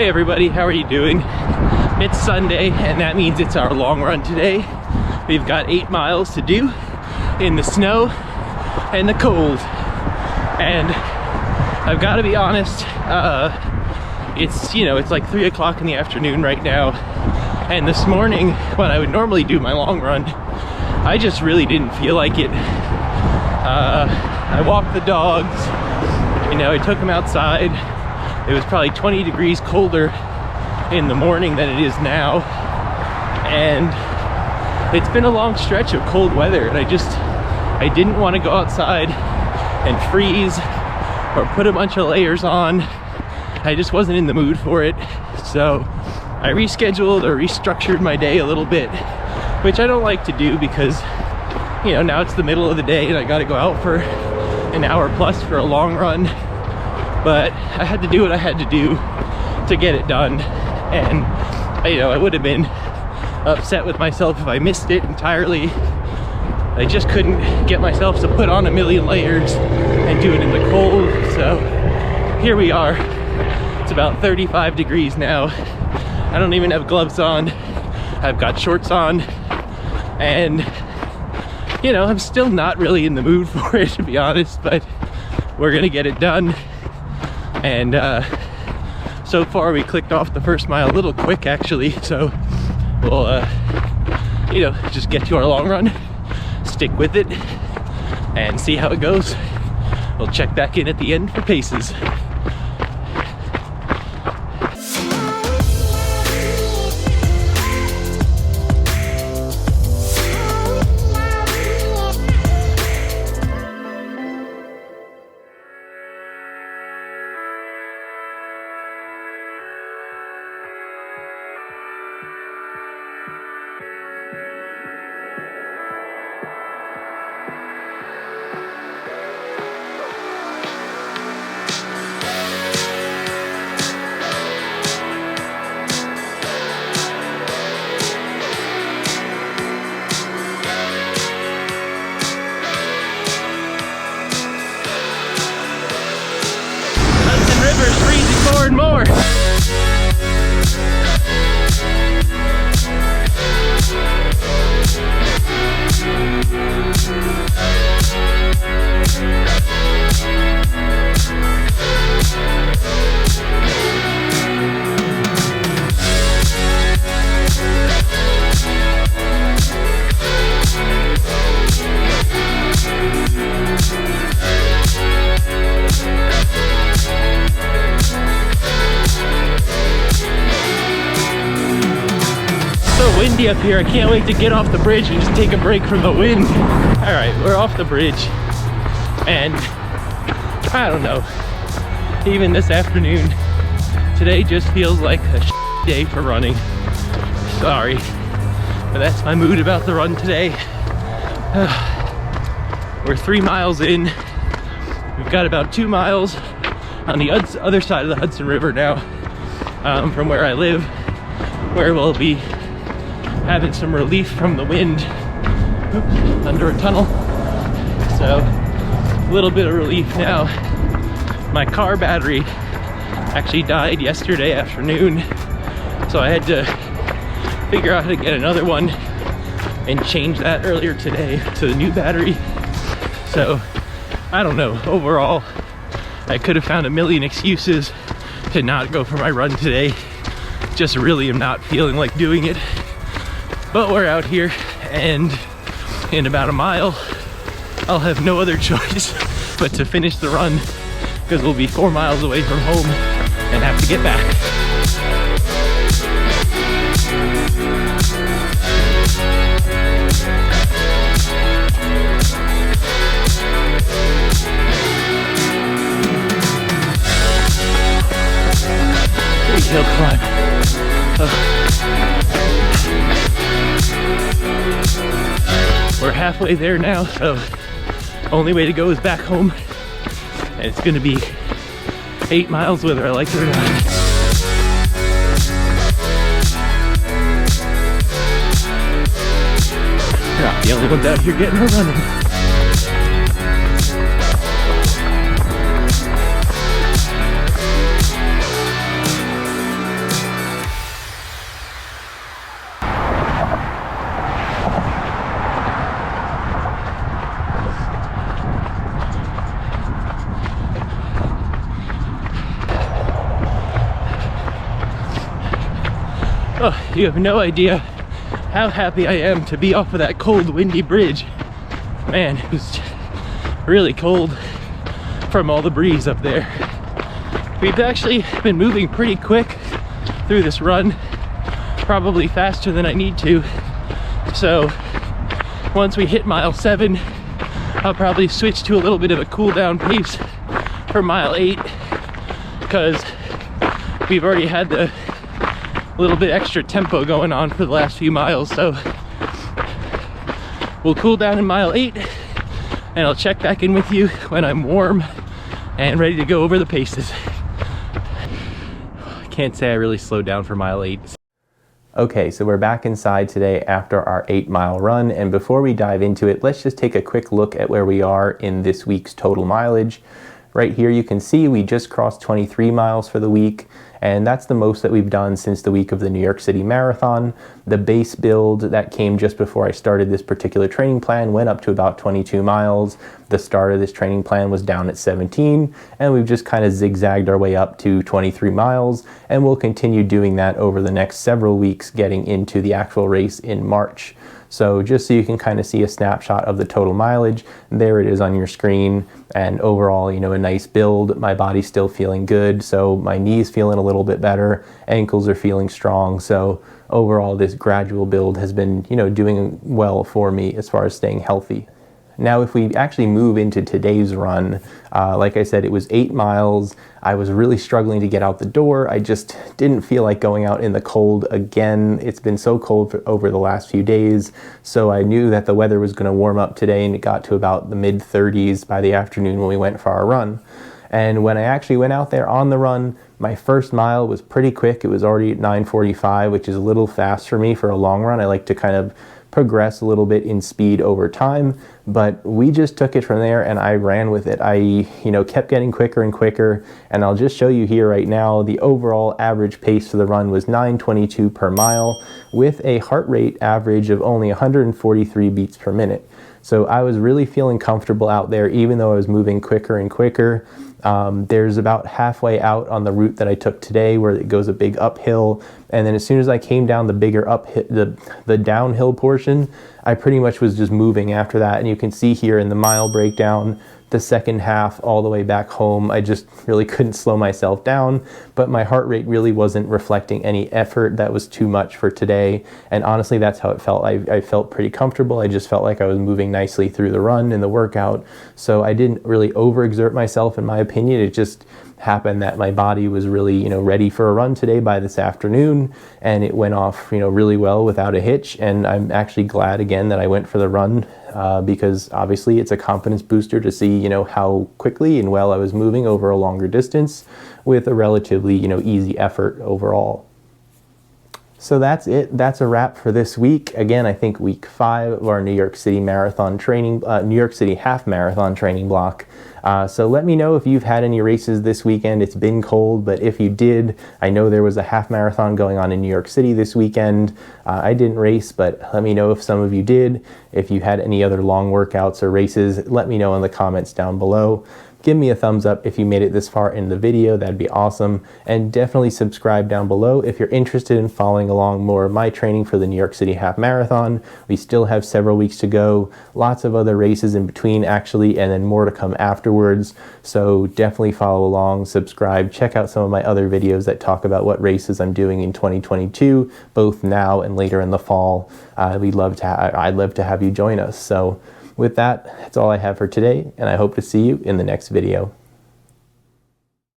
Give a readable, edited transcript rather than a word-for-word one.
Hey everybody, how are you doing? It's Sunday and that means it's our long run today. We've got 8 miles to do in the snow and the cold. And I've got to be honest, it's like 3 o'clock in the afternoon right now. And this morning, when I would normally do my long run, I just really didn't feel like it. I walked the dogs, I took them outside. It was probably 20 degrees colder in the morning than it is now. And it's been a long stretch of cold weather, and I didn't want to go outside and freeze or put a bunch of layers on. I just wasn't in the mood for it. So I rescheduled or restructured my day a little bit, which I don't like to do because, now it's the middle of the day and I got to go out for an hour plus for a long run. But I had to do what I had to do to get it done. And, I would have been upset with myself if I missed it entirely. I just couldn't get myself to put on a million layers and do it in the cold. So here we are. It's about 35 degrees now. I don't even have gloves on. I've got shorts on. And, I'm still not really in the mood for it, to be honest, but we're gonna get it done. And so far we clicked off the first mile a little quick, actually, so we'll just get to our long run, stick with it, and see how it goes. We'll check back in at the end for paces. More and more. Windy up here. I can't wait to get off the bridge and just take a break from the wind. All right, we're off the bridge, and I don't know, even this afternoon, today just feels like a day for running. Sorry, but that's my mood about the run today. We're 3 miles in. We've got about 2 miles on the other side of the Hudson River now, from where I live, where we'll be having some relief from the wind. Oops, under a tunnel. So a little bit of relief now. My car battery actually died yesterday afternoon, so I had to figure out how to get another one and change that earlier today to the new battery. So I don't know, overall I could have found a million excuses to not go for my run today. Just really am not feeling like doing it. But we're out here, and in about a mile, I'll have no other choice but to finish the run, because we'll be 4 miles away from home and have to get back. Big hill climb. We're halfway there now, so only way to go is back home, and it's gonna be 8 miles whether I like it or not. We're not the only ones out here getting her running. Oh, you have no idea how happy I am to be off of that cold, windy bridge. Man, it was really cold from all the breeze up there. We've actually been moving pretty quick through this run, probably faster than I need to. So once we hit mile 7, I'll probably switch to a little bit of a cool down pace for mile 8, because we've already had the little bit extra tempo going on for the last few miles. So we'll cool down in mile 8, and I'll check back in with you when I'm warm and ready to go over the paces. I can't say I really slowed down for mile 8. Okay, so we're back inside today after our 8-mile run, and before we dive into it, let's just take a quick look at where we are in this week's total mileage. Right here you can see we just crossed 23 miles for the week, and that's the most that we've done since the week of the New York City Marathon. The base build that came just before I started this particular training plan went up to about 22 miles. The start of this training plan was down at 17, and we've just kind of zigzagged our way up to 23 miles, and we'll continue doing that over the next several weeks getting into the actual race in March. So just so you can kind of see a snapshot of the total mileage, there it is on your screen. And overall, you know, a nice build. My body's still feeling good, so my knees feeling a little bit better, ankles are feeling strong. So overall, this gradual build has been, you know, doing well for me as far as staying healthy. Now, if we actually move into today's run, like I said, it was 8 miles. I was really struggling to get out the door. I just didn't feel like going out in the cold again. It's been so cold over the last few days. So I knew that the weather was going to warm up today, and it got to about the mid 30s by the afternoon when we went for our run. And when I actually went out there on the run, my first mile was pretty quick. It was already at 9:45, which is a little fast for me for a long run. I like to kind of progress a little bit in speed over time, but we just took it from there and I ran with it. I, kept getting quicker and quicker, and I'll just show you here right now. The overall average pace for the run was 9:22 per mile with a heart rate average of only 143 beats per minute. So I was really feeling comfortable out there, even though I was moving quicker and quicker. There's about halfway out on the route that I took today where it goes a big uphill, and then as soon as I came down the bigger the downhill portion, I pretty much was just moving after that. And you can see here in the mile breakdown, the second half all the way back home, I just really couldn't slow myself down, but my heart rate really wasn't reflecting any effort. That was too much for today, and honestly that's how it felt. I felt pretty comfortable. I just felt like I was moving nicely through the run and the workout, so I didn't really overexert myself, in my opinion. It just happened that my body was really ready for a run today by this afternoon, and it went off really well without a hitch. And I'm actually glad again that I went for the run, because obviously it's a confidence booster to see how quickly and well I was moving over a longer distance with a relatively easy effort overall. So that's it. That's a wrap for this week. Again, I think week 5 of our New York City marathon training, New York City half marathon training block. So let me know if you've had any races this weekend. It's been cold, but if you did, I know there was a half marathon going on in New York City this weekend. I didn't race, but let me know if some of you did. If you had any other long workouts or races, let me know in the comments down below. Give me a thumbs up if you made it this far in the video. That'd be awesome. And definitely subscribe down below if you're interested in following along more of my training for the New York City Half Marathon. We still have several weeks to go. Lots of other races in between, actually, and then more to come afterwards. So definitely follow along, subscribe, check out some of my other videos that talk about what races I'm doing in 2022, both now and later in the fall. I'd love to have you join us. So with that, that's all I have for today, and I hope to see you in the next video.